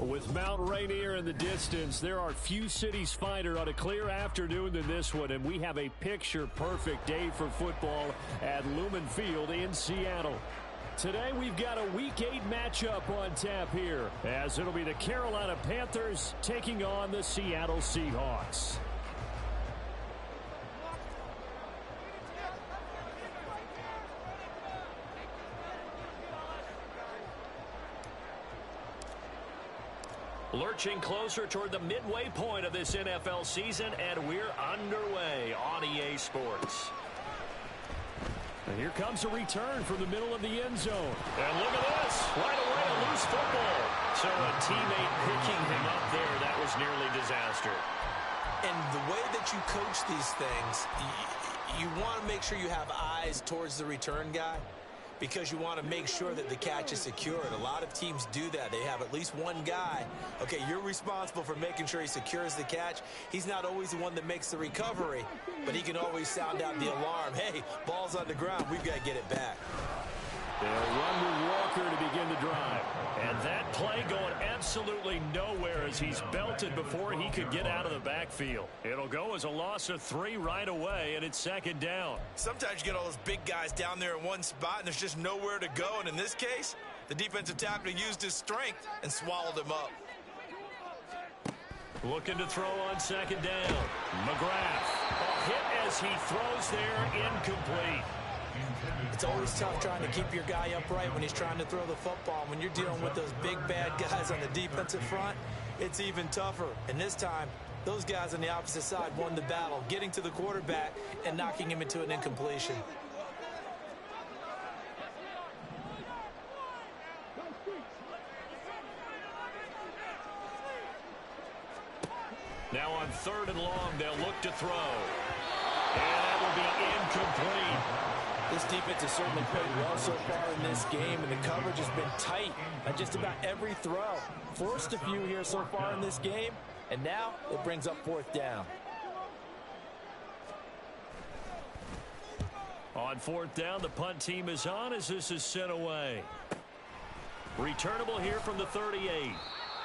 With Mount Rainier in the distance, there are few cities finer on a clear afternoon than this one, and we have a picture-perfect day for football at Lumen Field in Seattle. Today, we've got a Week 8 matchup on tap here, as it'll be the Carolina Panthers taking on the Seattle Seahawks. Lurching closer toward the midway point of this NFL season, and we're underway on EA Sports. And here comes a return from the middle of the end zone. And look at this. Right away, a loose football. So a teammate picking him up there, that was nearly disaster. And the way that you coach these things, you want to make sure you have eyes towards the return guy, because you want to make sure that the catch is secured. A lot of teams do that. They have at least one guy. Okay, you're responsible for making sure he secures the catch. He's not always the one that makes the recovery, but he can always sound out the alarm. Hey, ball's on the ground. We've got to get it back. They'll run with Walker to begin the drive. And that play going absolutely nowhere as he's belted before he could get out of the backfield. It'll go as a loss of 3 right away, and it's second down. Sometimes you get all those big guys down there in one spot, and there's just nowhere to go. And in this case, the defensive tackle used his strength and swallowed him up. Looking to throw on second down. McGrath. A hit as he throws there, incomplete. It's always tough trying to keep your guy upright when he's trying to throw the football. When you're dealing with those big, bad guys on the defensive front, it's even tougher. And this time, those guys on the opposite side won the battle, getting to the quarterback and knocking him into an incompletion. Now on 3rd and long, they'll look to throw. And that will be incomplete. This defense has certainly played well so far in this game, and the coverage has been tight on just about every throw. Forced a few here so far in this game, and now it brings up 4th down. On 4th down, the punt team is on as this is sent away. Returnable here from the 38.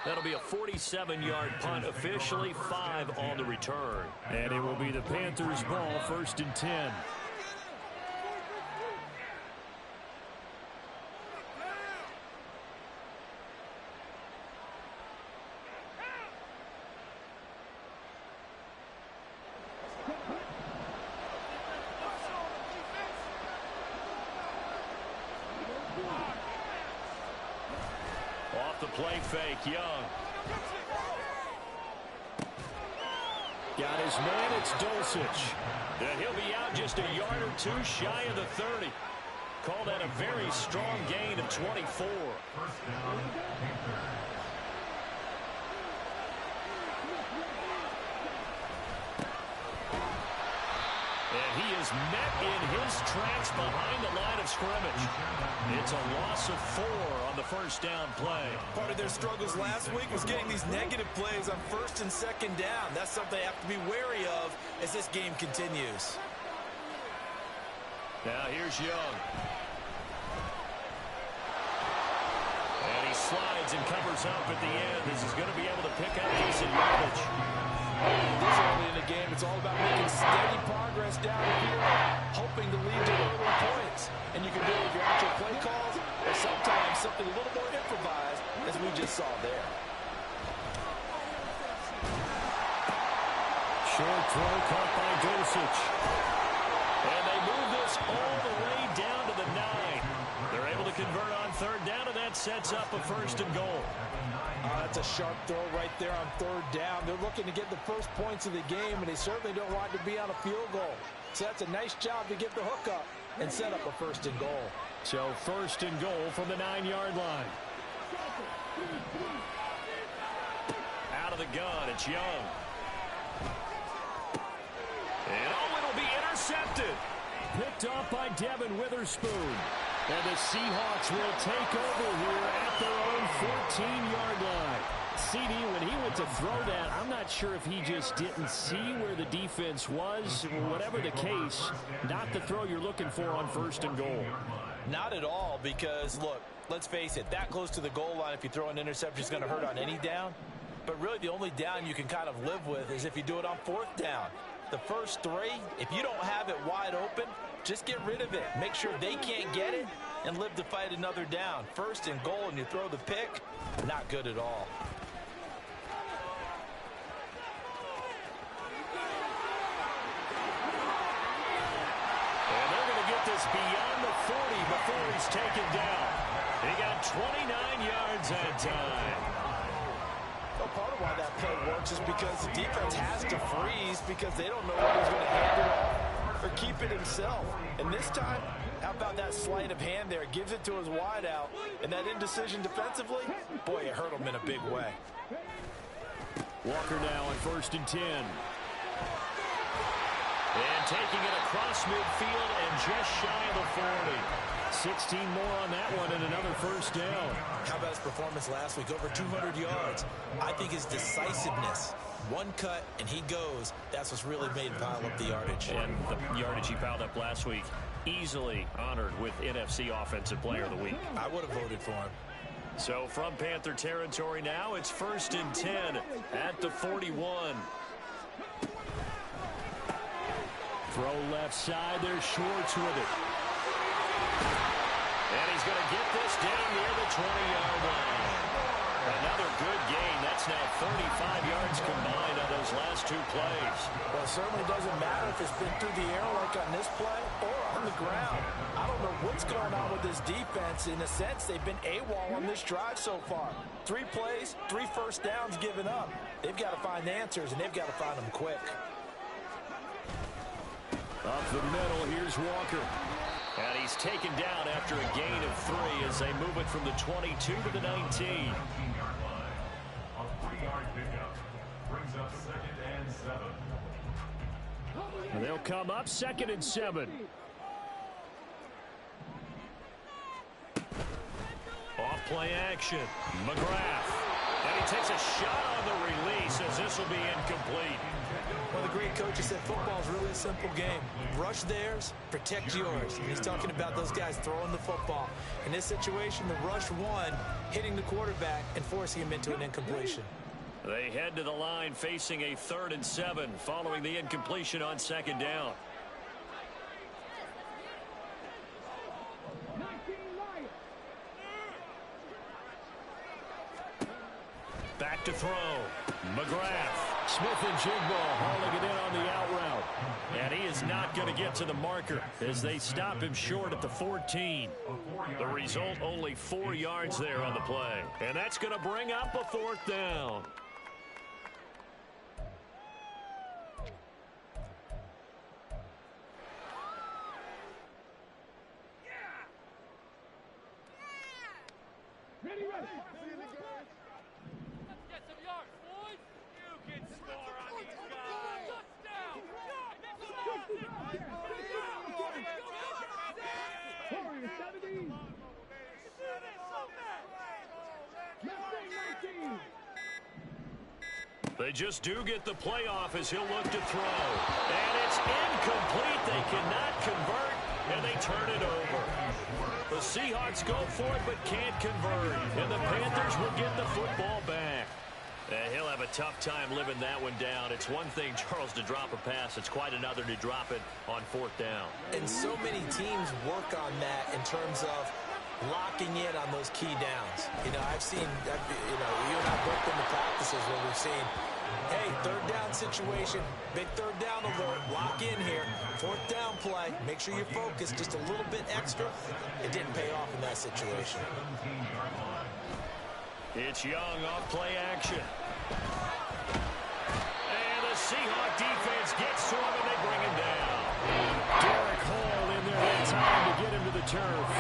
That'll be a 47-yard punt, officially 5 on the return. And it will be the Panthers' ball, 1st and 10. Off the play fake, Young. Got his man, it's Dulcich. And he'll be out just a yard or 2 shy of the 30. Call that a very strong gain of 24. And he is met in his tracks behind the line of scrimmage. It's a loss of 4 on the 1st down play. Part of their struggles last week was getting these negative plays on 1st and 2nd down. That's something they have to be wary of as this game continues. Now here's Young. And he slides and covers up at the end. This is going to be able to pick up decent yardage. This early in the game, it's all about making steady progress down here, hoping to lead to early points. And you can do it with your actual play calls, or sometimes something a little more improvised, as we just saw there. Short throw caught by Dulcich. And they move this all the way down to the 9. They're able to convert on 3rd down, and that sets up a 1st and goal. That's a sharp throw right there on 3rd down. They're looking to get the first points of the game, and they certainly don't want to be on a field goal. So that's a nice job to get the hook up and set up a 1st and goal. So 1st and goal from the 9-yard line. Out of the gun, it's Young. And it'll be intercepted. Picked off by Devin Witherspoon. And the Seahawks will take over here at their own 14-yard line. CD, when he went to throw that, I'm not sure if he just didn't see where the defense was. Whatever the case, not the throw you're looking for on 1st and goal. Not at all, because, look, let's face it, that close to the goal line, if you throw an interception, is going to hurt on any down. But really, the only down you can kind of live with is if you do it on fourth down. The first three, if you don't have it wide open, just get rid of it. Make sure they can't get it and live to fight another down. First and goal, and you throw the pick, not good at all. And they're going to get this beyond the 40 before he's taken down. He got 29 yards that time. Well, part of why that play works is because the defense has to freeze because they don't know whether he's going to hand it off or keep it himself. And this time, how about that sleight of hand there? Gives it to his wideout. And that indecision defensively, boy, it hurt him in a big way. Walker now on 1st and 10. And taking it across midfield and just shy of the 40. 16 more on that one and another first down. How about his performance last week? Over 200 yards. I think his decisiveness, one cut and he goes, that's what's really made him pile up the yardage. And the yardage he piled up last week, easily honored with NFC Offensive Player of the Week. I would have voted for him. So from Panther territory now, it's 1st and 10 at the 41. Throw left side, there's Schwartz with it. And he's going to get this down near the 20-yard line. Another good gain. That's now 35 yards combined on those last two plays. Well, it certainly doesn't matter if it's been through the air like on this play or on the ground. I don't know what's going on with this defense. In a sense, they've been AWOL on this drive so far. 3 plays, 3 first downs given up. They've got to find answers, and they've got to find them quick. Up the middle, here's Walker. And he's taken down after a gain of 3 as they move it from the 22 to the 19. And they'll come up 2nd and 7. Off play action. McGrath. And he takes a shot on the release as this will be incomplete. One of the great coaches said football is really a simple game. Rush theirs, protect yours. And he's talking about those guys throwing the football. In this situation, the rush one, hitting the quarterback and forcing him into an incompletion. They head to the line facing a 3rd and 7 following the incompletion on 2nd down. Back to throw. McGrath. Smith and Jigba hauling it in on the out route. And he is not going to get to the marker as they stop him short at the 14. The result, only 4 yards there on the play. And that's going to bring up a 4th down. They just do get the playoff as he'll look to throw. And it's incomplete. They cannot convert, and they turn it over. The Seahawks go for it but can't convert. And the Panthers will get the football back. He'll have a tough time living that one down. It's one thing, Charles, to drop a pass. It's quite another to drop it on 4th down. And so many teams work on that in terms of locking in on those key downs. You know, I've seen, you and I both been to practices where we've seen, hey, 3rd down situation, big 3rd down alert, lock in here, 4th down play, make sure you focus just a little bit extra. It didn't pay off in that situation. It's Young off play action. And the Seahawk defense gets to him and they bring him down. Derek Hall in there in time to get him to the turf.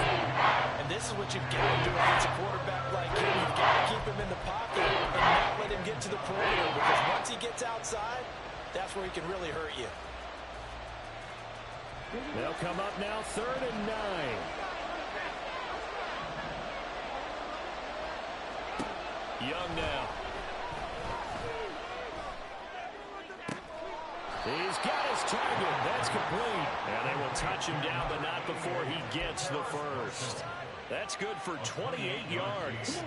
And this is what you've got to do against a quarterback like him. You've got to keep him in the pocket and not let him get to the perimeter, because once he gets outside, that's where he can really hurt you. They'll come up now 3rd and 9. Young now. He's got his target. That's complete. And they will touch him down, but not before he gets the first. That's good for 28 yards.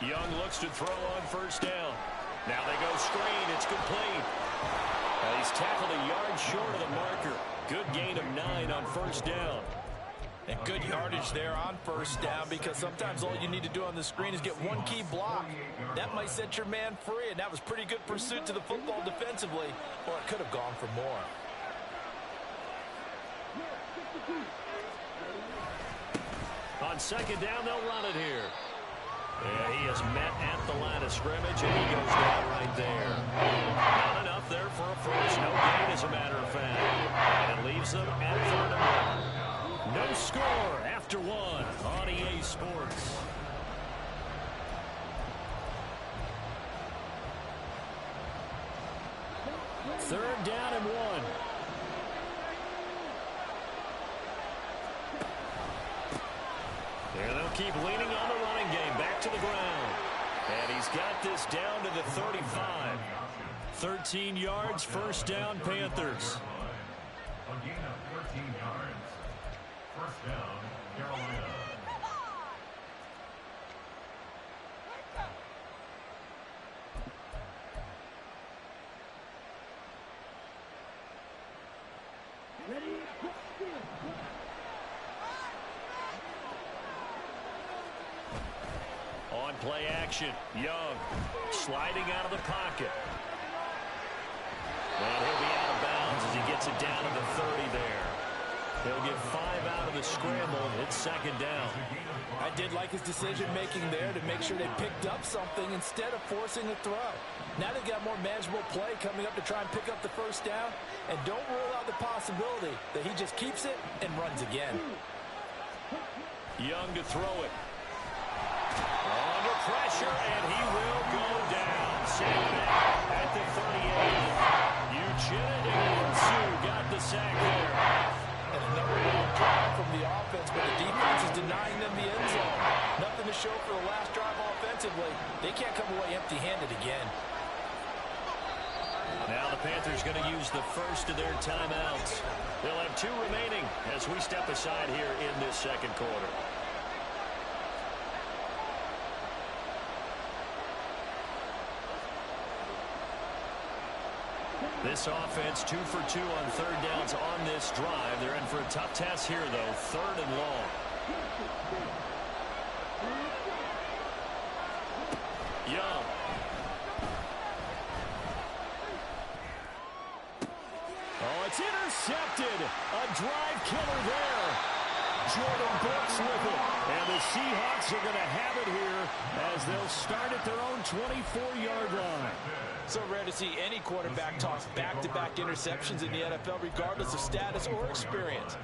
Young looks to throw on first down. Now they go screen. It's complete. He's tackled a yard short of the marker. Good gain of 9 on first down. And good yardage there on first down, because sometimes all you need to do on the screen is get one key block. That might set your man free, and that was pretty good pursuit to the football defensively, or it could have gone for more. On second down, they'll run it here. Yeah, he is met at the line of scrimmage, and he goes down right there. Not enough there for a first. No gain, as a matter of fact. And it leaves them at 3rd and 1. No score after 1 on EA Sports. Third down and 1. There they'll keep leaning on the running game. Back to the ground. And he's got this down to the 35. 13 yards, first down, Panthers. A gain of 13 yards. First down, Carolina. On play action, Young sliding out of the pocket. And he'll be out of bounds as he gets it down to the 30 there. He'll get 5 out of the scramble. It's second down. I did like his decision-making there to make sure they picked up something instead of forcing a throw. Now they've got more manageable play coming up to try and pick up the first down. And don't rule out the possibility that he just keeps it and runs again. Young to throw it. Under pressure, and he will go down. Sacked back at the 38. Uchenna got the sack there. And another long drive from the offense, but the defense is denying them the end zone. Nothing to show for the last drive offensively. They can't come away empty-handed again. Now the Panthers going to use the first of their timeouts. They'll have 2 remaining as we step aside here in this second quarter. This offense 2 for 2 on third downs on this drive. They're in for a tough test here, though. 3rd and long. Young. Oh, it's intercepted. A drive killer there. Jordan Brooks with it. And the Seahawks are going to have it here as they'll start at their own 24-yard line. So rare to see any quarterback toss back-to-back interceptions in the NFL, regardless of status or experience.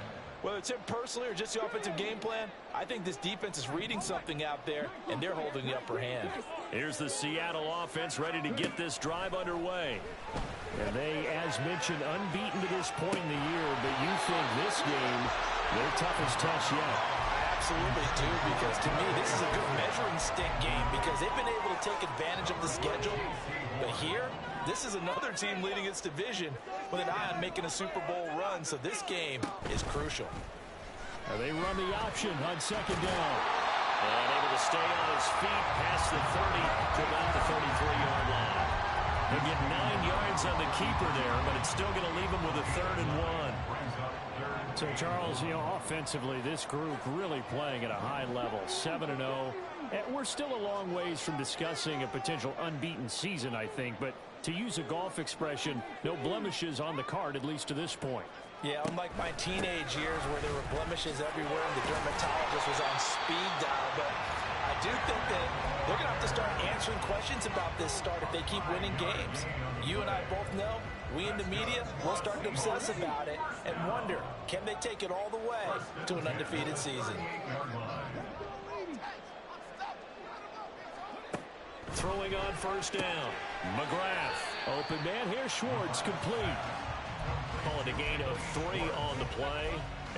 Whether it's him personally or just the offensive game plan, I think this defense is reading something out there, and they're holding the upper hand. Here's the Seattle offense ready to get this drive underway. And they, as mentioned, unbeaten to this point in the year, but you think this game, their toughest test yet. Absolutely do, because to me, this is a good measuring stick game because they've been able to take advantage of the schedule. But here, this is another team leading its division with an eye on making a Super Bowl run, so this game is crucial. They run the option on second down. And able to stay on his feet past the 30 to about the 33-yard line. They'll get 9 yards on the keeper there, but it's still going to leave him with a 3rd and 1. So, Charles, offensively, this group really playing at a high level, 7-0. And we're still a long ways from discussing a potential unbeaten season, I think. But to use a golf expression, no blemishes on the card, at least to this point. Yeah, unlike my teenage years where there were blemishes everywhere and the dermatologist was on speed dial. But I do think that they're going to have to start answering questions about this start if they keep winning games. You and I both know, we in the media will start to obsess about it and wonder, can they take it all the way to an undefeated season? Throwing on first down. McGrath. Open man here. Schwartz complete. Calling a gain of 3 on the play.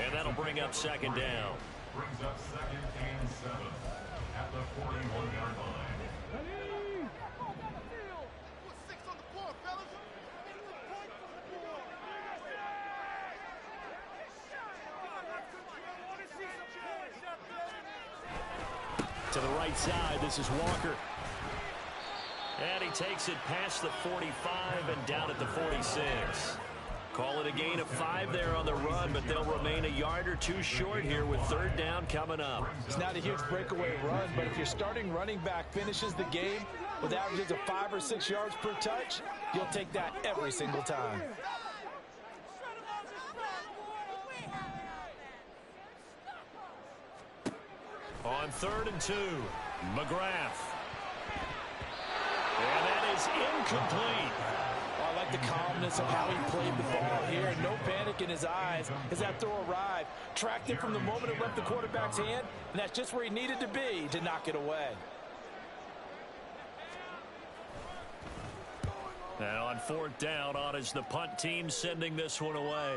And that'll bring up second down. Brings up 2nd and 7 at the 41-yard line. To the right side, this is Walker. And he takes it past the 45 and down at the 46. Call it a gain of 5 there on the run, but they'll remain a yard or two short here with third down coming up. It's not a huge breakaway run, but if your starting running back finishes the game with averages of 5 or 6 yards per touch, you'll take that every single time. On 3rd and 2, McGrath. And that is incomplete. I like the calmness of how he played the ball here. No panic in his eyes as that throw arrived. Tracked it from the moment it left the quarterback's hand, and that's just where he needed to be to knock it away. Now on 4th down, on is the punt team sending this one away.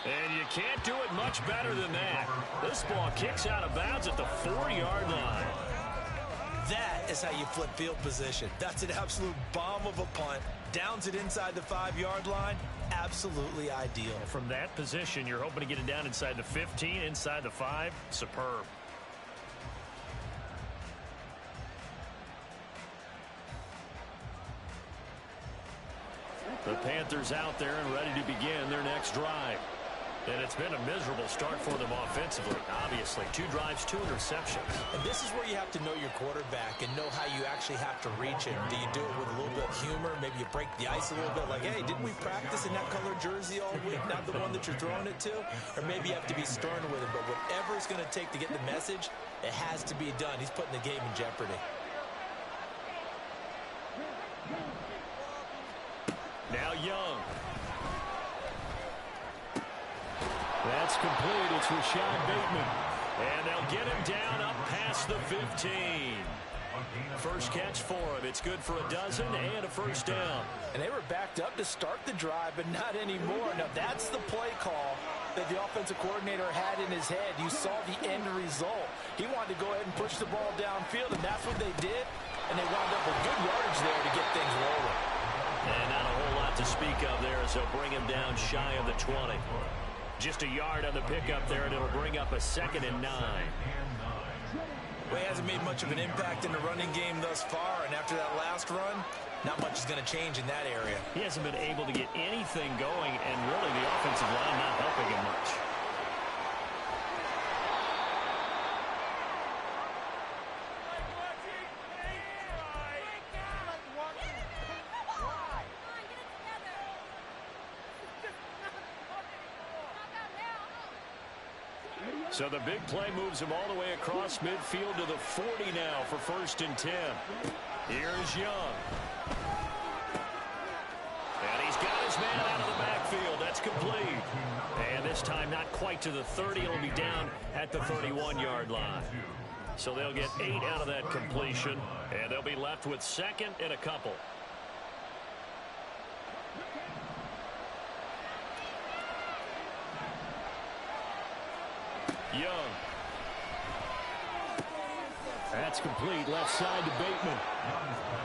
And you can't do it much better than that. This ball kicks out of bounds at the 4-yard line. That is how you flip field position. That's an absolute bomb of a punt. Downs it inside the 5-yard line. Absolutely ideal. From that position, you're hoping to get it down inside the 15, inside the 5. Superb. The Panthers out there and ready to begin their next drive. And it's been a miserable start for them offensively. Obviously, 2 drives, 2 interceptions. And this is where you have to know your quarterback and know how you actually have to reach him. Do you do it with a little bit of humor? Maybe you break the ice a little bit like, hey, didn't we practice in that color jersey all week, not the one that you're throwing it to? Or maybe you have to be stern with him. But whatever it's going to take to get the message, it has to be done. He's putting the game in jeopardy. Now Young. That's complete. It's Rashad Bateman. And they'll get him down up past the 15. First catch for him. It's good for a dozen and a first down. And they were backed up to start the drive, but not anymore. Now that's the play call that the offensive coordinator had in his head. You saw the end result. He wanted to go ahead and push the ball downfield, and that's what they did. And they wound up with good yardage there to get things rolling. And not a whole lot to speak of there as they'll bring him down shy of the 20. Just a yard on the pickup there, and it'll bring up a 2nd and 9. Well, he hasn't made much of an impact in the running game thus far, and after that last run, not much is going to change in that area. He hasn't been able to get anything going, and really the offensive line not helping him much. So the big play moves him all the way across midfield to the 40 now for 1st and 10. Here's Young. And he's got his man out of the backfield. That's complete. And this time not quite to the 30. It'll be down at the 31-yard line. So they'll get 8 out of that completion. And they'll be left with 2nd and a couple. Young. That's complete. Left side to Bateman.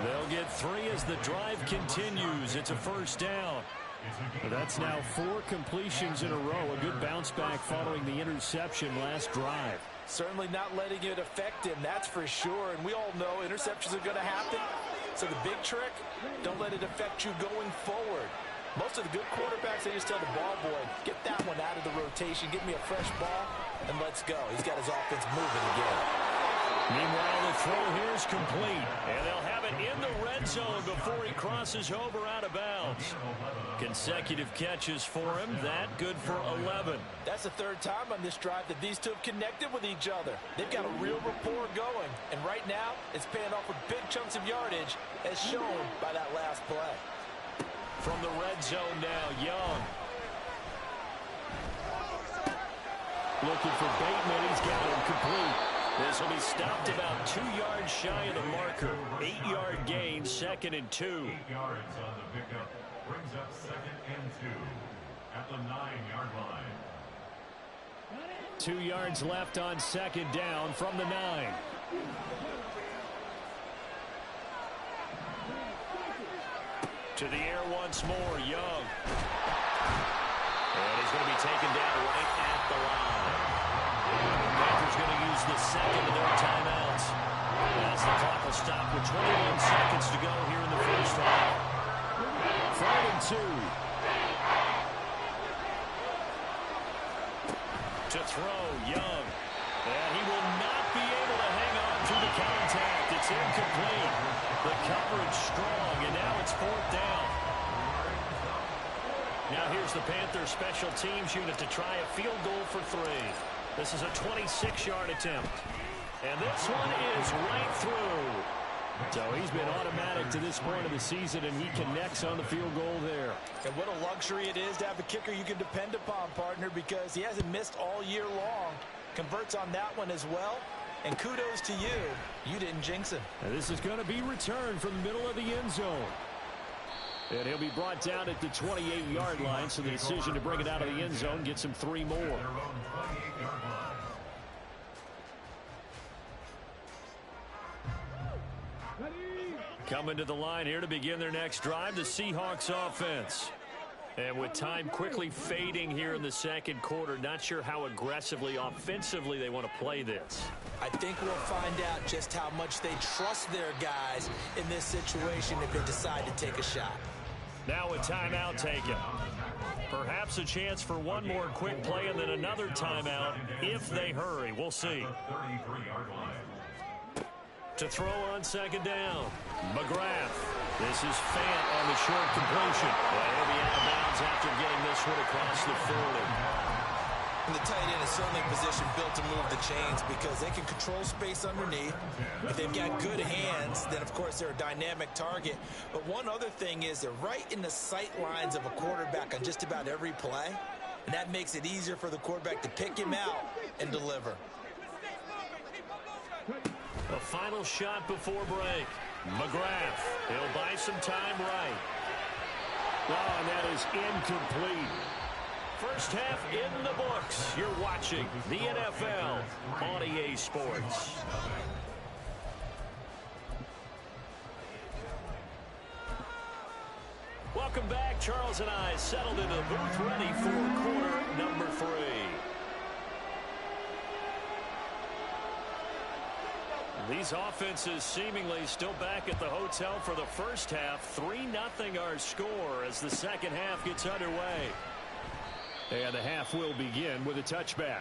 They'll get 3 as the drive continues. It's a first down. That's now 4 completions in a row. A good bounce back following the interception last drive. Certainly not letting it affect him, that's for sure. And we all know interceptions are going to happen. So the big trick, don't let it affect you going forward. Most of the good quarterbacks, they just tell the ball boy, get that one out of the rotation, get me a fresh ball, and let's go. He's got his offense moving again. Meanwhile, the throw here is complete, and they'll have it in the red zone before he crosses over out of bounds. Consecutive catches for him. That good for 11. That's the 3rd time on this drive that these two have connected with each other. They've got a real rapport going, and right now it's paying off with big chunks of yardage, as shown by that last play. From the red zone now, Young. Looking for Bateman. He's got him complete. This will be stopped about 2 yards shy of the marker. 8-yard gain, 2nd and 2. 8 yards on the pickup. Brings up 2nd and 2 at the 9-yard line. 2 yards left on 2nd down from the 9. To the air once more, Young. And he's going to be taken down right at the line. The Panthers going to use the 2nd of their timeouts. As the clock will stop with 21 seconds to go here in the first half. 3rd and 2. To throw, Young. And he will not be able to hang on to the contact. It's incomplete. The coverage strong, and now it's 4th down. Now here's the Panthers special teams unit to try a field goal for 3. This is a 26-yard attempt. And this one is right through. So he's been automatic to this point of the season, and he connects on the field goal there. And what a luxury it is to have a kicker you can depend upon, partner, because he hasn't missed all year long. Converts on that one as well. And kudos to you. You didn't jinx him. And this is going to be returned from the middle of the end zone. And he'll be brought down at the 28-yard line, so the decision to bring it out of the end zone gets him 3 more. Coming to the line here to begin their next drive, the Seahawks offense. And with time quickly fading here in the second quarter, not sure how aggressively, offensively they want to play this. I think we'll find out just how much they trust their guys in this situation if they decide to take a shot. Now a timeout taken. Perhaps a chance for one more quick play and then another timeout if they hurry. We'll see. To throw on 2nd down. McGrath. This is Fant on the short completion. Well, he'll be out of bounds after getting this one across the 40. And the tight end is certainly in position built to move the chains because they can control space underneath. If they've got good hands, then, of course, they're a dynamic target. But one other thing is they're right in the sight lines of a quarterback on just about every play. And that makes it easier for the quarterback to pick him out and deliver. A final shot before break. McGrath. He'll buy some time right. Oh, and that is incomplete. First half in the books. You're watching the NFL on EA Sports. Welcome back. Charles and I settled into the booth ready for quarter number 3. These offenses seemingly still back at the hotel for the first half. 3-0 our score as the second half gets underway. And the half will begin with a touchback.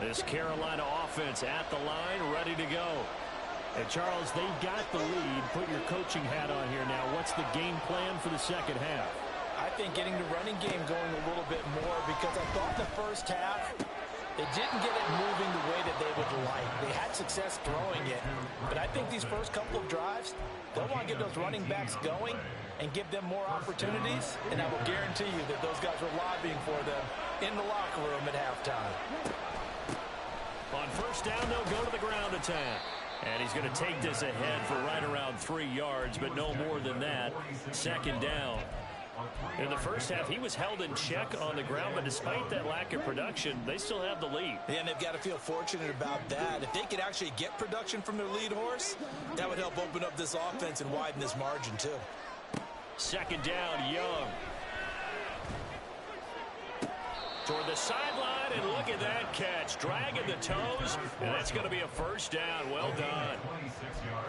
This Carolina offense at the line, ready to go. And, Charles, they've got the lead. Put your coaching hat on here now. What's the game plan for the second half? I think getting the running game going a little bit more because I thought the first half they didn't get it moving the way that they would like. They had success throwing it, but I think these first couple of drives, they'll want to get those running backs going and give them more opportunities, and I will guarantee you that those guys were lobbying for them in the locker room at halftime. On first down, they'll go to the ground attack. And he's going to take this ahead for right around 3 yards, but no more than that. Second down. In the first half, he was held in check on the ground, but despite that lack of production, they still have the lead. Yeah, and they've got to feel fortunate about that. If they could actually get production from their lead horse, that would help open up this offense and widen this margin, too. Second down, Young. Toward the sideline, and look at that catch. Dragging the toes, and that's going to be a first down. Well done.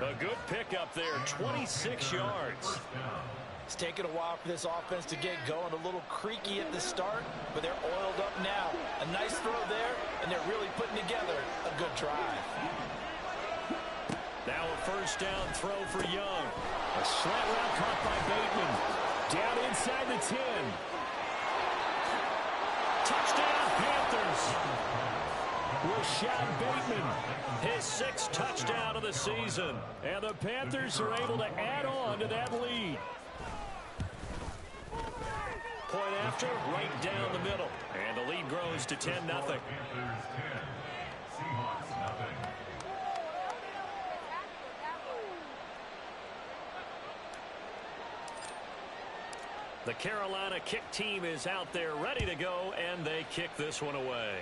A good pickup there, 26 yards. It's taken a while for this offense to get going. A little creaky at the start, but they're oiled up now. A nice throw there, and they're really putting together a good drive. Now a first down throw for Young. A slant route caught by Bateman. Down inside the 10. Touchdown, Panthers. Rashad Bateman, his 6th touchdown of the season. And the Panthers are able to add on to that lead. Point after, right down the middle. And the lead grows to 10-0. The Carolina kick team is out there ready to go, and they kick this one away.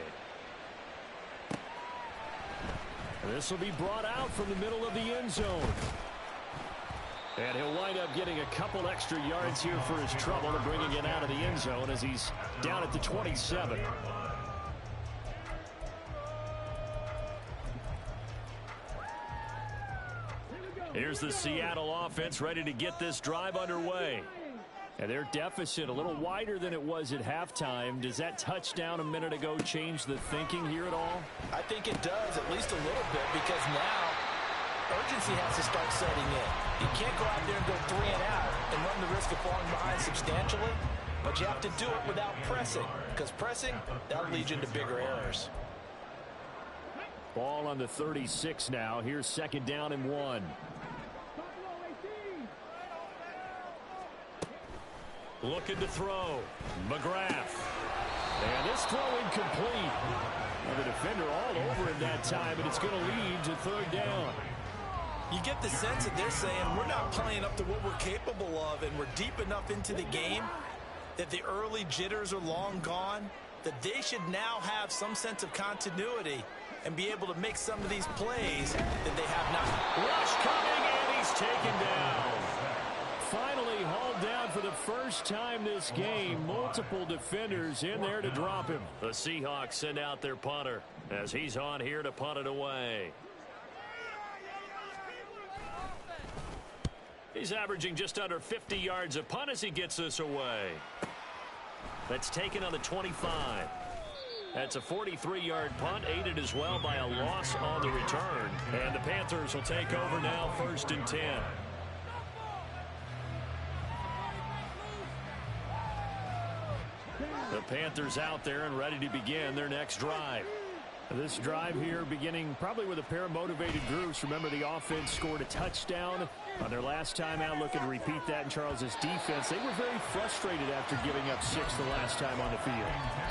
This will be brought out from the middle of the end zone. And he'll wind up getting a couple extra yards here for his trouble and bringing it out of the end zone as he's down at the 27. Here's the Seattle offense ready to get this drive underway. And their deficit a little wider than it was at halftime. Does that touchdown a minute ago change the thinking here at all? I think it does, at least a little bit, because now urgency has to start setting in. You can't go out there and go 3 and out and run the risk of falling behind substantially, but you have to do it without pressing, because pressing, that'll lead you into bigger errors. Ball on the 36 now. Here's second down and 1. Looking to throw. McGrath. And this throw incomplete. And the defender all over him that time, and it's going to lead to third down. You get the sense that they're saying we're not playing up to what we're capable of, and we're deep enough into the game that the early jitters are long gone, that they should now have some sense of continuity and be able to make some of these plays that they have not. Rush coming, and he's taken down. Finally hauled down for the first time this game. Multiple defenders in there to drop him. The Seahawks send out their punter as he's on here to punt it away. He's averaging just under 50 yards a punt as he gets this away. That's taken on the 25. That's a 43-yard punt, aided as well by a loss on the return. And the Panthers will take over now, 1st and 10. The Panthers out there and ready to begin their next drive. This drive here beginning probably with a pair of motivated groups. Remember, the offense scored a touchdown on their last time out. Looking to repeat that in Charles's defense. They were very frustrated after giving up 6 the last time on the field.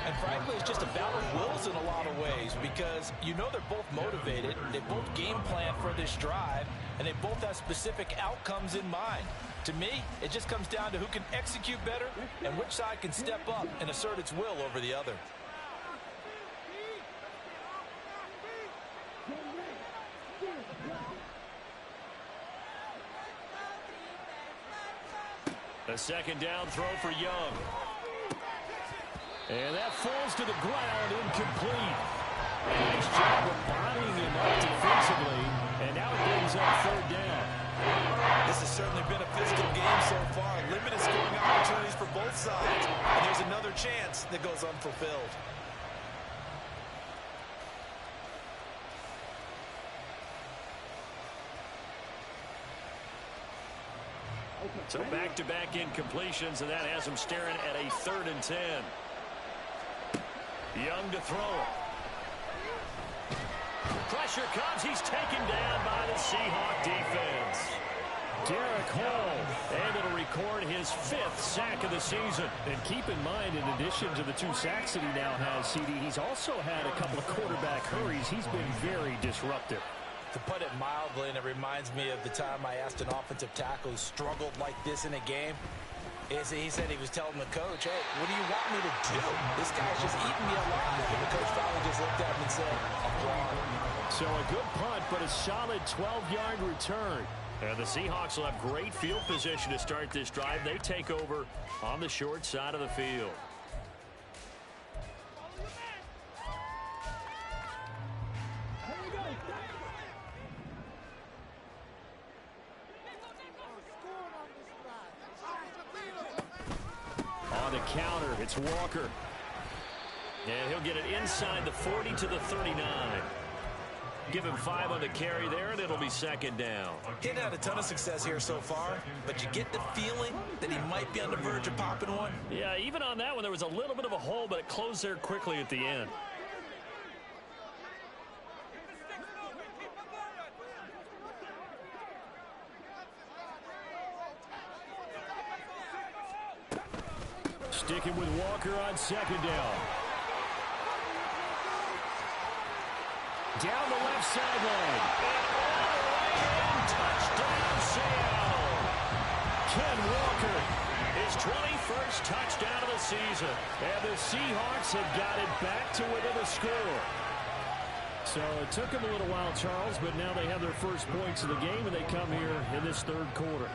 And frankly, it's just a battle of wills in a lot of ways, because you know they're both motivated. They both game plan for this drive, and they both have specific outcomes in mind. To me, it just comes down to who can execute better and which side can step up and assert its will over the other. A second down throw for Young. And that falls to the ground, incomplete. Nice job of bodying him up defensively, and now it brings up third down. This has certainly been a physical game so far. Limited scoring opportunities for both sides, and there's another chance that goes unfulfilled. So back-to-back incompletions, and that has him staring at a 3rd and 10. Young to throw it. Pressure comes. He's taken down by the Seahawk defense. Derek Hall, and it'll record his 5th sack of the season. And keep in mind, in addition to the 2 sacks that he now has, CD, he's also had a couple of quarterback hurries. He's been very disruptive. To put it mildly, and it reminds me of the time I asked an offensive tackle who struggled like this in a game. He said he was telling the coach, hey, what do you want me to do? This guy's just eating me alive. And the coach finally just looked at him and said, applaud. So a good punt, but a solid 12-yard return. And the Seahawks will have great field position to start this drive. They take over on the short side of the field. On the counter, it's Walker. And he'll get it inside the 40 to the 39. Give him 5 on the carry there, and it'll be second down. He hadn't had a ton of success here so far, but you get the feeling that he might be on the verge of popping one. Yeah, even on that one, there was a little bit of a hole, but it closed there quickly at the end. Sticking with Walker on second down. Down the left sideline. And touchdown, Seattle. Ken Walker His 21st touchdown of the season. And the Seahawks have got it back to within a score. So it took them a little while, Charles, but now they have their first points of the game, and they come here in this third quarter.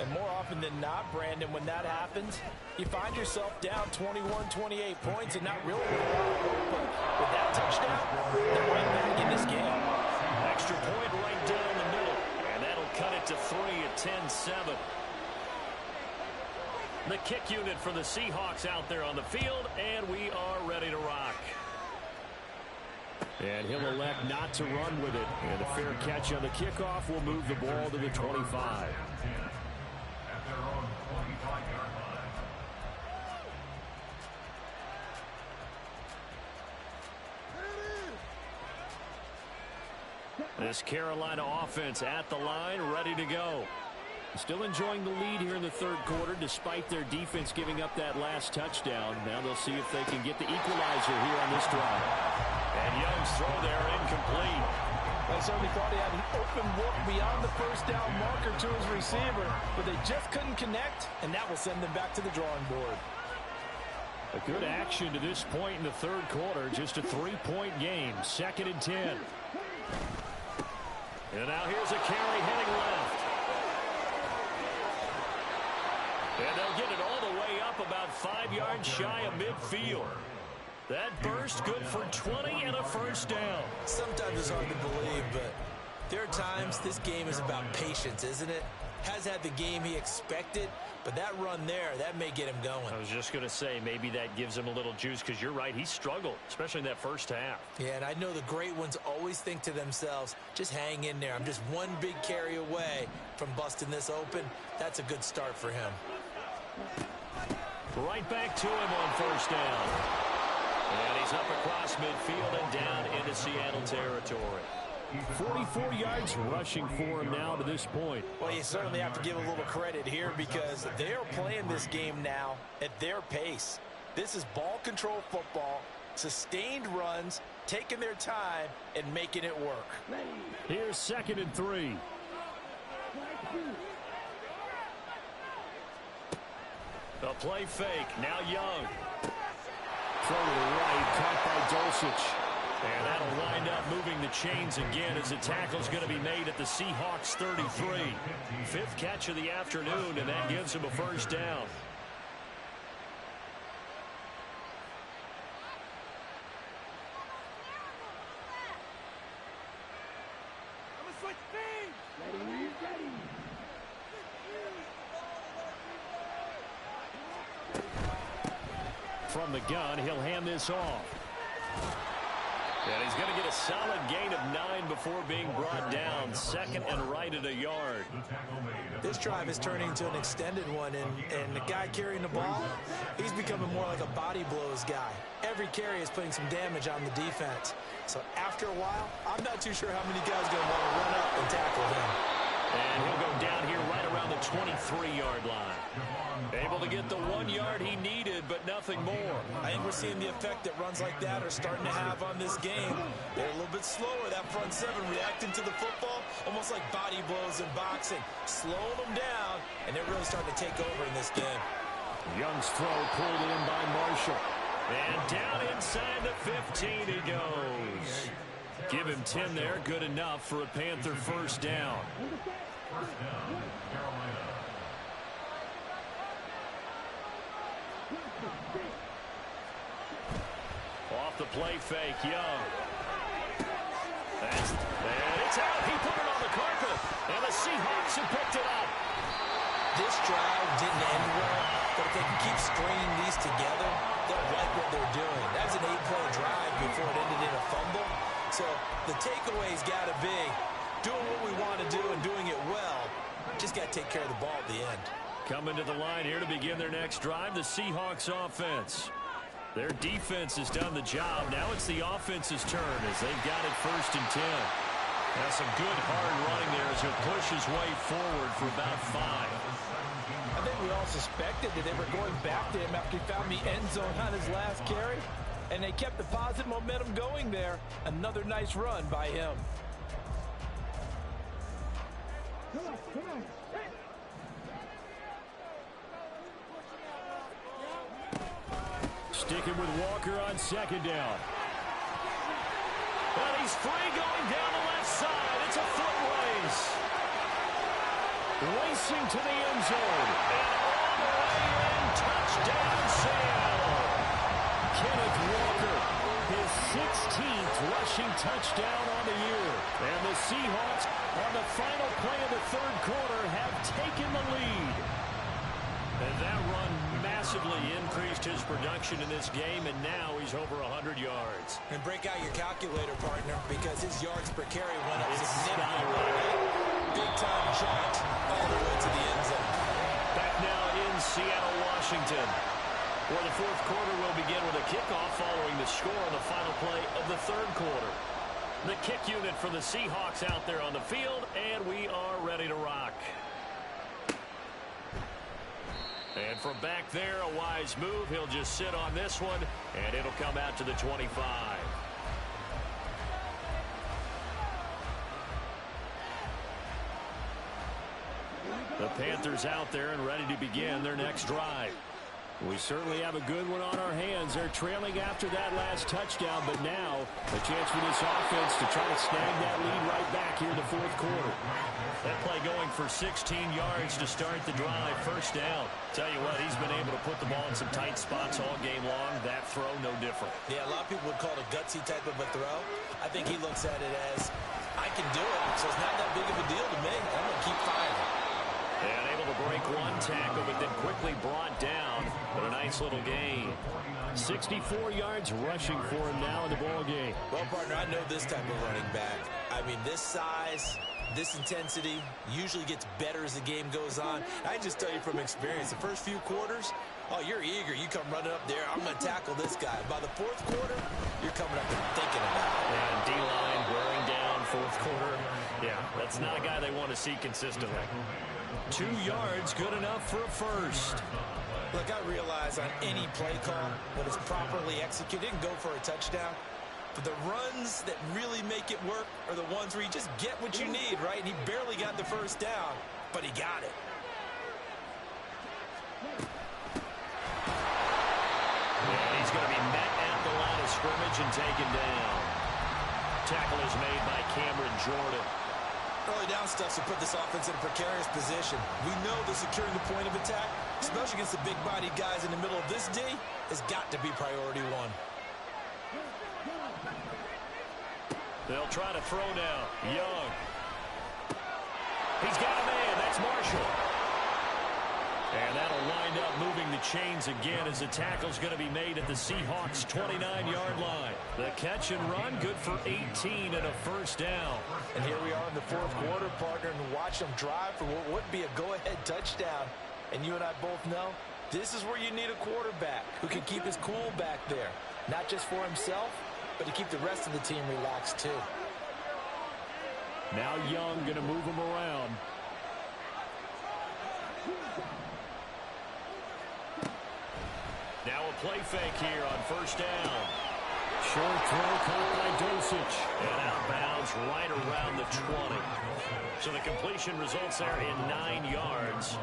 And more often than not, Brandon, when that happens, you find yourself down 21, 28 points and not really but with that touchdown, they're right back in this game. Extra point right down the middle, and that'll cut it to 3 at 10-7. The kick unit for the Seahawks out there on the field, and we are ready to rock. And he'll elect not to run with it. And a fair catch on the kickoff will move the ball to the 25. At their own 25-yard line. This Carolina offense at the line, ready to go. Still enjoying the lead here in the third quarter, despite their defense giving up that last touchdown. Now they'll see if they can get the equalizer here on this drive. And Young's throw there incomplete. I certainly thought he had an open look beyond the first down marker to his receiver, but they just couldn't connect, and that will send them back to the drawing board. A good action to this point in the third quarter. Just a 3-point game. 2nd and 10. And now here's a carry heading left. And they'll get it all the way up about 5 yards shy of midfield. That burst good for 20 and a first down. Sometimes it's hard to believe, but there are times this game is about patience, isn't it? Has had the game he expected, but that run there, that may get him going. I was just going to say, maybe that gives him a little juice, because you're right, he struggled, especially in that first half. Yeah, and I know the great ones always think to themselves, just hang in there. I'm just one big carry away from busting this open. That's a good start for him. Right back to him on first down. And he's up across midfield and down into Seattle territory. 44 yards rushing for him now to this point. Well, you certainly have to give a little credit here because they're playing this game now at their pace. This is ball control football, sustained runs, taking their time, and making it work. Here's 2nd and 3. The play fake. Now Young. Throw to the right. Caught by Dulcich. And that'll wind up moving the chains again as the tackle's going to be made at the Seahawks 33. 5th catch of the afternoon, and that gives him a first down. From the gun, he'll hand this off. And he's going to get a solid gain of 9 before being brought down. 2nd and right at a yard. This drive is turning into an extended one, and the guy carrying the ball, he's becoming more like a body blows guy. Every carry is putting some damage on the defense. So after a while, I'm not too sure how many guys are going to want to run up and tackle him. And he'll go down here right around the 23-yard line. Able to get the 1 yard he needed, but nothing more. I think we're seeing the effect that runs like that are starting to have on this game. They're a little bit slower, that front seven, reacting to the football, almost like body blows in boxing. Slowing them down, and they're really starting to take over in this game. Young's throw pulled in by Marshall. And down inside the 15 he goes. Give him 10 there, good enough for a Panther first down. First down, Carolina. Off the play fake, Young. And it's out. He put it on the carpet. And the Seahawks have picked it up. This drive didn't end well, but if they can keep stringing these together, they'll like what they're doing. That was an 8-play drive before it ended in a fumble. So the takeaway's got to be doing what we want to do and doing it well. Just got to take care of the ball at the end. Coming to the line here to begin their next drive, the Seahawks offense. Their defense has done the job. Now it's the offense's turn as they've got it 1st and 10. Now some good hard running there as he'll push his way forward for about 5. I think we all suspected that they were going back to him after he found the end zone on his last carry. And they kept the positive momentum going there. Another nice run by him. sticking with Walker on second down. And he's free going down the left side. It's a foot race. Racing to the end zone. And all the way in. Touchdown, Seattle. Kenneth Walker, his 16th rushing touchdown on the year. And the Seahawks, on the final play of the third quarter, have taken the lead. And that run massively increased his production in this game, and now he's over 100 yards. And break out your calculator, partner, because his yards per carry went up significantly. Big-time jaunt all the way to the end zone. Back now in Seattle, Washington, where the fourth quarter will begin with a kickoff following the score on the final play of the third quarter. The kick unit for the Seahawks out there on the field, and we are ready to rock. And from back there, a wise move. He'll just sit on this one, and it'll come out to the 25. The Panthers out there and ready to begin their next drive. We certainly have a good one on our hands. They're trailing after that last touchdown, but now a chance for this offense to try to snag that lead right back here in the fourth quarter. That play going for 16 yards to start the drive. First down. Tell you what, he's been able to put the ball in some tight spots all game long. That throw, no different. Yeah, a lot of people would call it a gutsy type of a throw. I think he looks at it as, I can do it, so it's not that big of a deal to me. I'm going to keep firing. And able to break one tackle, but then quickly brought down. But a nice little gain. 64 yards rushing for him now in the ball game. Well, partner, I know this type of running back. I mean, this size, this intensity usually gets better as the game goes on. I just tell you from experience, the first few quarters, oh, you're eager. You come running up there. I'm going to tackle this guy. By the fourth quarter, you're coming up and thinking about it. And D-line wearing down fourth quarter. Yeah, that's not a guy they want to see consistently. 2 yards, good enough for a first. Look, I realize on any play call, when it's properly executed, it can go for a touchdown. But the runs that really make it work are the ones where you just get what you need, right? And he barely got the first down, but he got it. And he's going to be met at the line of scrimmage and taken down. Tackle is made by Cameron Jordan. Early down stuff to put this offense in a precarious position. We know that securing the point of attack, especially against the big-bodied guys in the middle of this D, has got to be priority one. They'll try to throw now. Young. He's got a man. That's Marshall. And that'll wind up moving the chains again as the tackle's going to be made at the Seahawks' 29-yard line. The catch and run, good for 18 and a first down. And here we are in the fourth quarter, partner, and watch them drive for what would be a go-ahead touchdown. And you and I both know this is where you need a quarterback who can keep his cool back there. Not just for himself, but to keep the rest of the team relaxed too. Now Young going to move him around. Now a play fake here on first down. Short throw caught by Dosich. And outbounds right around the 20. So the completion results there in 9 yards.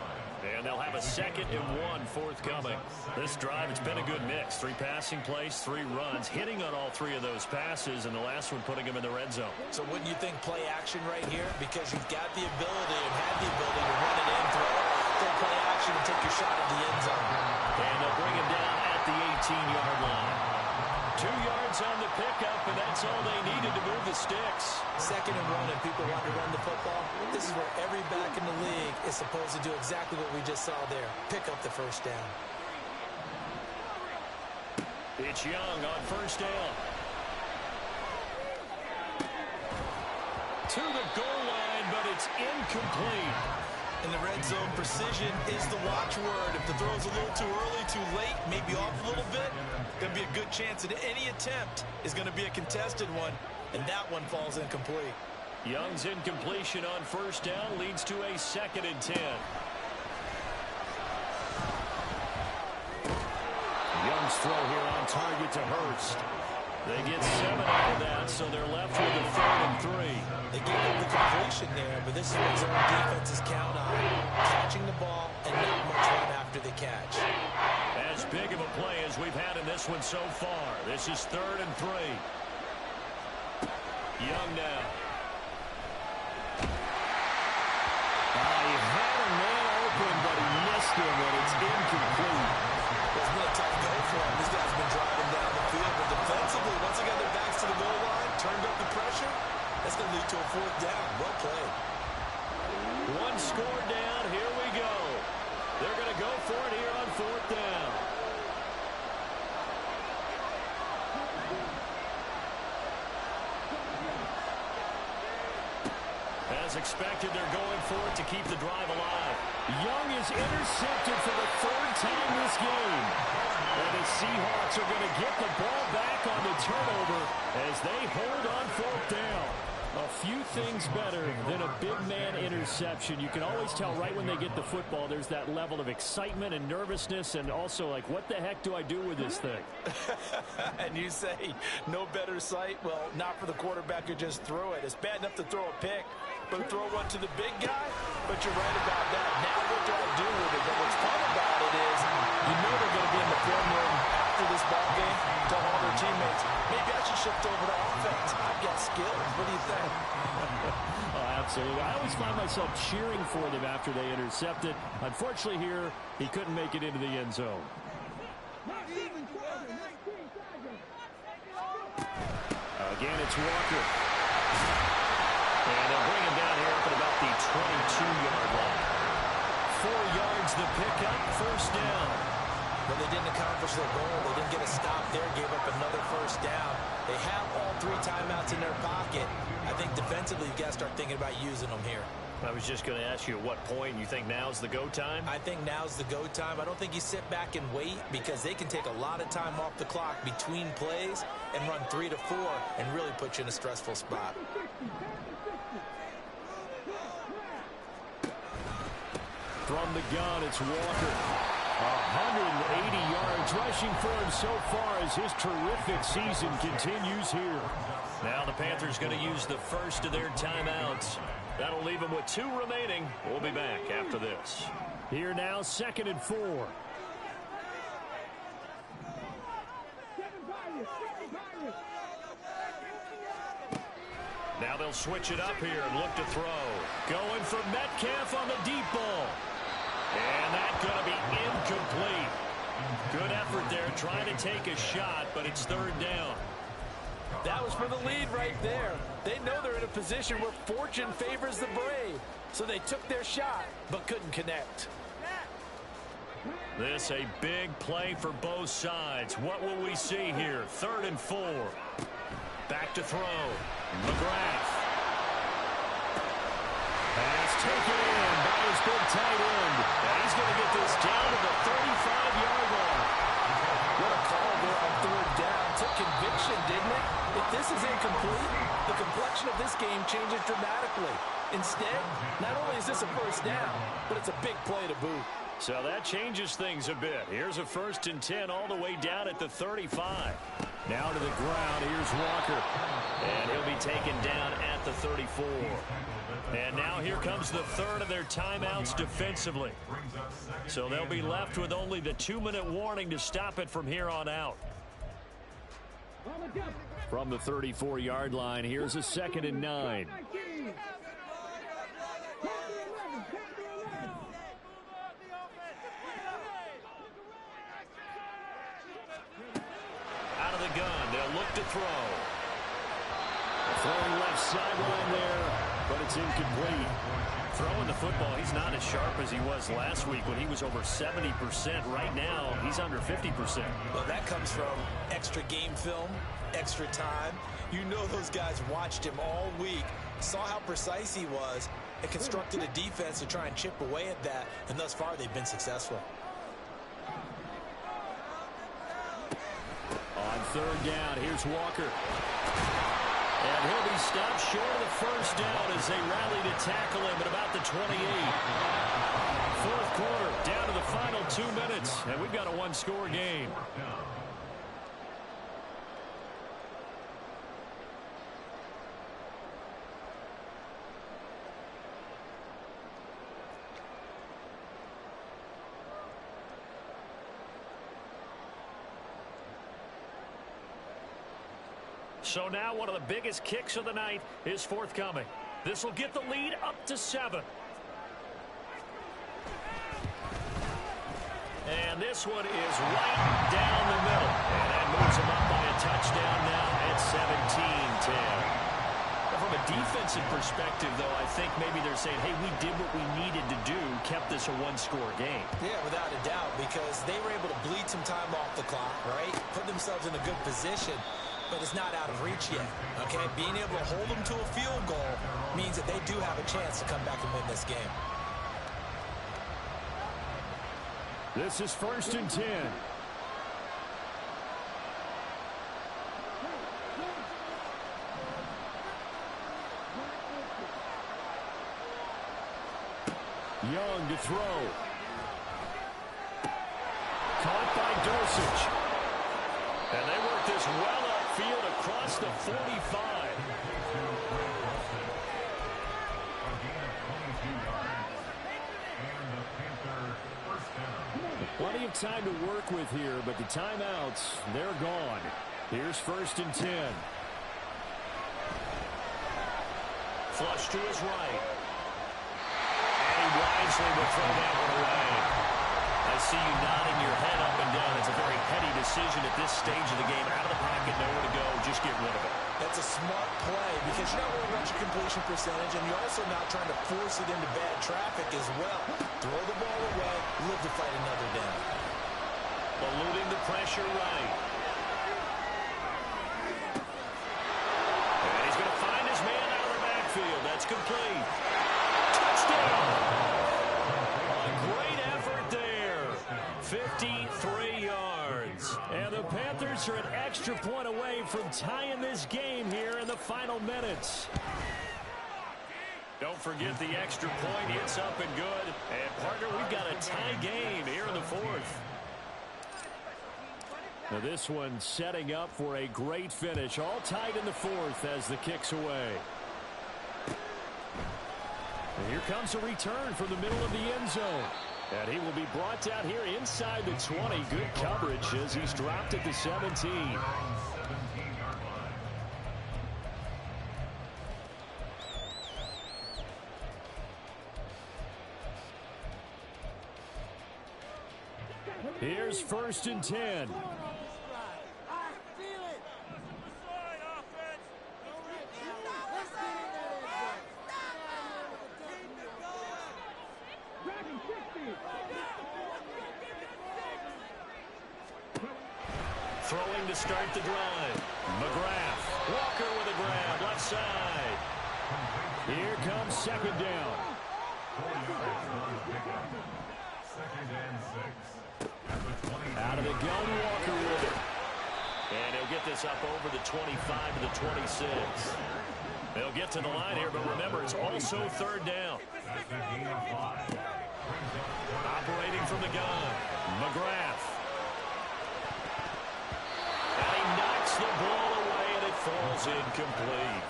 And they'll have a 2nd and 1 forthcoming. This drive, it's been a good mix. 3 passing plays, 3 runs, hitting on all 3 of those passes, and the last one putting him in the red zone. So wouldn't you think play action right here? Because you've got the ability and had the ability to run it in, throw play action, and take your shot at the end zone. And they'll bring him down at the 18-yard line. 2 yards on the pickup, and that's all they needed to move the sticks. 2nd and 1, and people want to run the football. This is where every back in the league is supposed to do exactly what we just saw there. Pick up the first down. It's Young on first down. To the goal line, but it's incomplete. In the red zone, precision is the watchword. If the throw's a little too early, too late, maybe off a little bit, going to be a good chance that any attempt is going to be a contested one, and that one falls incomplete. Young's incompletion on first down leads to a 2nd and 10. Young's throw here on target to Hurst. They get 7 out of that, so they're left with a 3rd and 3. They gave up the completion there, but this is what zone defenses count on. Catching the ball and not much run after. after the catch. As big of a play as we've had in this one so far. This is 3rd and 3. Young now. He had a man open, but he missed him, and it's incomplete. It's been a tough go for him. These guys have been driving down the field, but defensively, once they got their backs to the goal line, turned up the pressure, that's going to lead to a 4th down. Well played. One score down. Here we go. They're going to go for it here on 4th down. As expected, they're going for it to keep the drive alive. Young is intercepted for the 3rd time this game. And the Seahawks are going to get the ball back on the turnover as they hold on 4th down. A few things better than a big man interception. You can always tell right when they get the football, there's that level of excitement and nervousness, and also like, what the heck do I do with this thing? And you say no better sight? Well, not for the quarterback to just throw it. It's bad enough to throw a pick, but to throw one to the big guy? But you're right about that. Now what do I do with it? But what's fun about it is you know they're going to be in the film room after this ball game, tell all their teammates, maybe I should shift over to offense. I've got skills. What do you think? Oh, absolutely. I always find myself cheering for them after they intercept it. Unfortunately here, he couldn't make it into the end zone. Again, it's Walker. And they'll bring him down here up at about the 22-yard line. 4 yards the pickup, 1st down. When they didn't accomplish their goal, they didn't get a stop there, gave up another 1st down. They have all 3 timeouts in their pocket. I think defensively, you got to start thinking about using them here. I was just going to ask you at what point you think now's the go time? I think now's the go time. I don't think you sit back and wait because they can take a lot of time off the clock between plays and run 3 to 4 and really put you in a stressful spot. From the gun, it's Walker. 180 yards rushing for him so far as his terrific season continues here. Now the Panthers going to use the first of their timeouts. That'll leave them with 2 remaining. We'll be back after this. Here now, 2nd and 4. Now they'll switch it up here and look to throw. Going for Metcalf on the deep ball. And that's going to be incomplete. Good effort there trying to take a shot, but it's 3rd down. That was for the lead right there. They know they're in a position where fortune favors the brave. So they took their shot, but couldn't connect. This a big play for both sides. What will we see here? 3rd and 4. Back to throw. McGrath. Pass taken in by his big tight end. And he's going to get this down to the 35-yard line. What a call there on 3rd down. Took conviction, didn't it? If this is incomplete, the complexion of this game changes dramatically. Instead, not only is this a 1st down, but it's a big play to boot. So that changes things a bit. Here's a 1st and 10 all the way down at the 35. Now to the ground. Here's Walker. And he'll be taken down at the 34. And now here comes the 3rd of their timeouts defensively. So they'll be left with only the 2-minute warning to stop it from here on out. From the 34-yard line, here's a 2nd and 9. Out of the gun, they'll look to throw. Throwing left sideline there, but it's incomplete. Throwing the football, he's not as sharp as he was last week when he was over 70%. Right now, he's under 50%. Well, that comes from extra game film, extra time. You know those guys watched him all week, saw how precise he was, and constructed a defense to try and chip away at that, and thus far they've been successful. On 3rd down, here's Walker. And he'll be stopped short of the 1st down as they rally to tackle him at about the 28. 4th quarter, down to the final 2 minutes, and we've got a 1-score game. So now one of the biggest kicks of the night is forthcoming. This will get the lead up to 7. And this one is right down the middle. And that moves them up by a touchdown now at 17-10. From a defensive perspective, though, I think maybe they're saying, hey, we did what we needed to do, kept this a one-score game. Yeah, without a doubt, because they were able to bleed some time off the clock, right? Put themselves in a good position, but it's not out of reach yet, okay? Being able to hold them to a field goal means that they do have a chance to come back and win this game. This is 1st and 10. Young to throw. Caught by Dosage. And they work this well upfield across the 45. Plenty of time to work with here, but the timeouts, they're gone. Here's 1st and 10. Flush to his right. Wisely will throw that one away. I see you nodding your head up and down. It's a very heady decision at this stage of the game. Out of the pocket, nowhere to go. Just get rid of it. That's a smart play because you're not worried about your completion percentage, and you're also not trying to force it into bad traffic as well. Throw the ball away, live to fight another down. Eluding the pressure right. And he's going to find his man out of the backfield. That's complete. Touchdown! Great effort there. 53 yards. And the Panthers are an extra point away from tying this game here in the final minutes. Don't forget the extra point. It's up and good. And, partner, we've got a tie game here in the 4th. Now this one setting up for a great finish. All tied in the 4th as the kick's away. And here comes a return from the middle of the end zone. And he will be brought down here inside the 20. Good coverage as he's dropped at the 17. Here's 1st and 10. Throwing to start the drive. McGrath. Walker with a grab. Left side. Here comes 2nd down. Out of the gun, Walker with it. And he'll get this up over the 25 to the 26. They'll get to the line here, but remember, it's also 3rd down. Operating from the gun. McGrath. And he knocks the ball away, and it falls incomplete.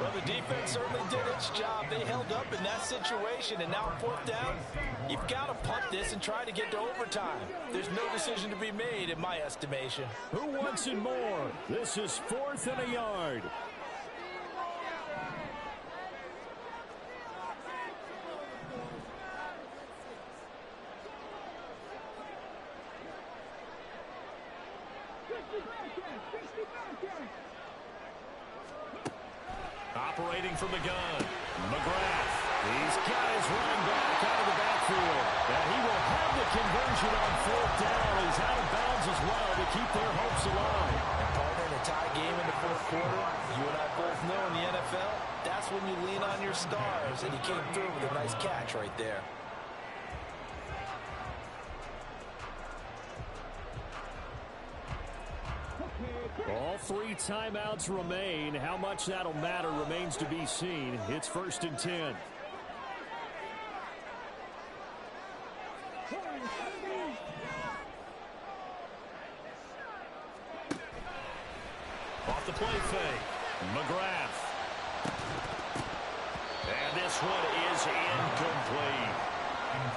Well, the defense certainly did its job. They held up in that situation, and now 4th down, you've got to punt this and try to get to overtime. There's no decision to be made, in my estimation. Who wants it more? This is 4th and a yard. Operating from the gun, McGrath. He's got his running back out of the backfield. And he will have the conversion on 4th down. He's out of bounds as well to keep their hopes alive. And partner, in a tie game in the 4th quarter, you and I both know in the NFL, that's when you lean on your stars, and he came through with a nice catch right there. All 3 timeouts remain. How much that'll matter remains to be seen. It's 1st and 10. Off the play fake. McGrath. And this one is incomplete.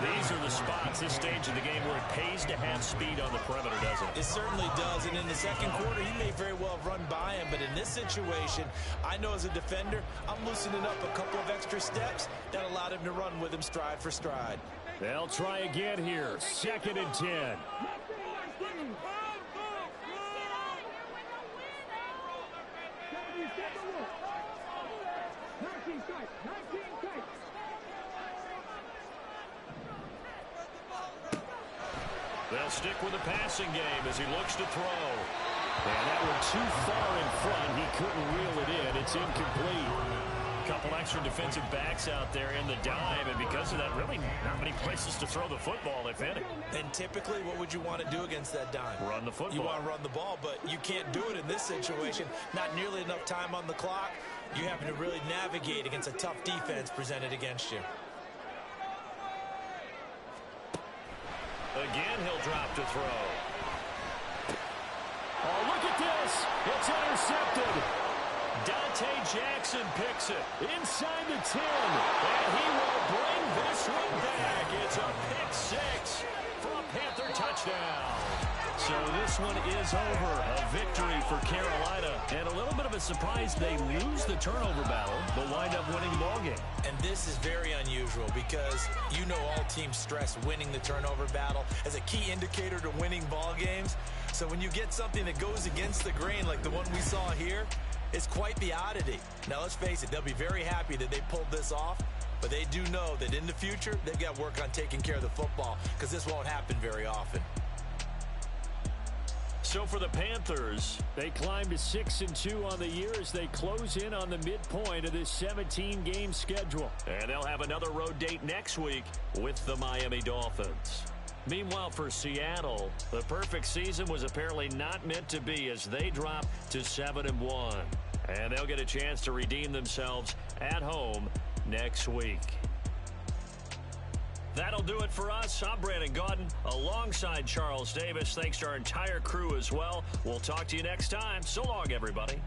These are the spots, this stage of the game, where it pays to have speed on the perimeter, doesn't it? It certainly does, and in the second quarter, he may very well have run by him, but in this situation, I know as a defender, I'm loosening up a couple of extra steps that allowed him to run with him stride for stride. They'll try again here, 2nd and 10. They'll stick with the passing game as he looks to throw. And that one too far in front. He couldn't reel it in. It's incomplete. Couple extra defensive backs out there in the dime, and because of that, really not many places to throw the football, if any. And typically, what would you want to do against that dime? Run the football. You want to run the ball, but you can't do it in this situation. Not nearly enough time on the clock. You having to really navigate against a tough defense presented against you. Again, he'll drop to throw. Oh, look at this. It's intercepted. Dante Jackson picks it Inside the 10. and he will bring this one back. It's a pick six for a Panther touchdown. So this one is over. A victory for Carolina. And a little bit of a surprise, they lose the turnover battle, but wind up winning the ballgame. And this is very unusual because you know all teams stress winning the turnover battle as a key indicator to winning ball games. So when you get something that goes against the grain like the one we saw here, it's quite the oddity. Now let's face it, they'll be very happy that they pulled this off, but they do know that in the future they've got work on taking care of the football because this won't happen very often. So for the Panthers, they climb to 6-2 on the year as they close in on the midpoint of this 17-game schedule. And they'll have another road date next week with the Miami Dolphins. Meanwhile, for Seattle, the perfect season was apparently not meant to be as they drop to 7-1. And they'll get a chance to redeem themselves at home next week. That'll do it for us. I'm Brandon Gaudin alongside Charles Davis. Thanks to our entire crew as well. We'll talk to you next time. So long, everybody.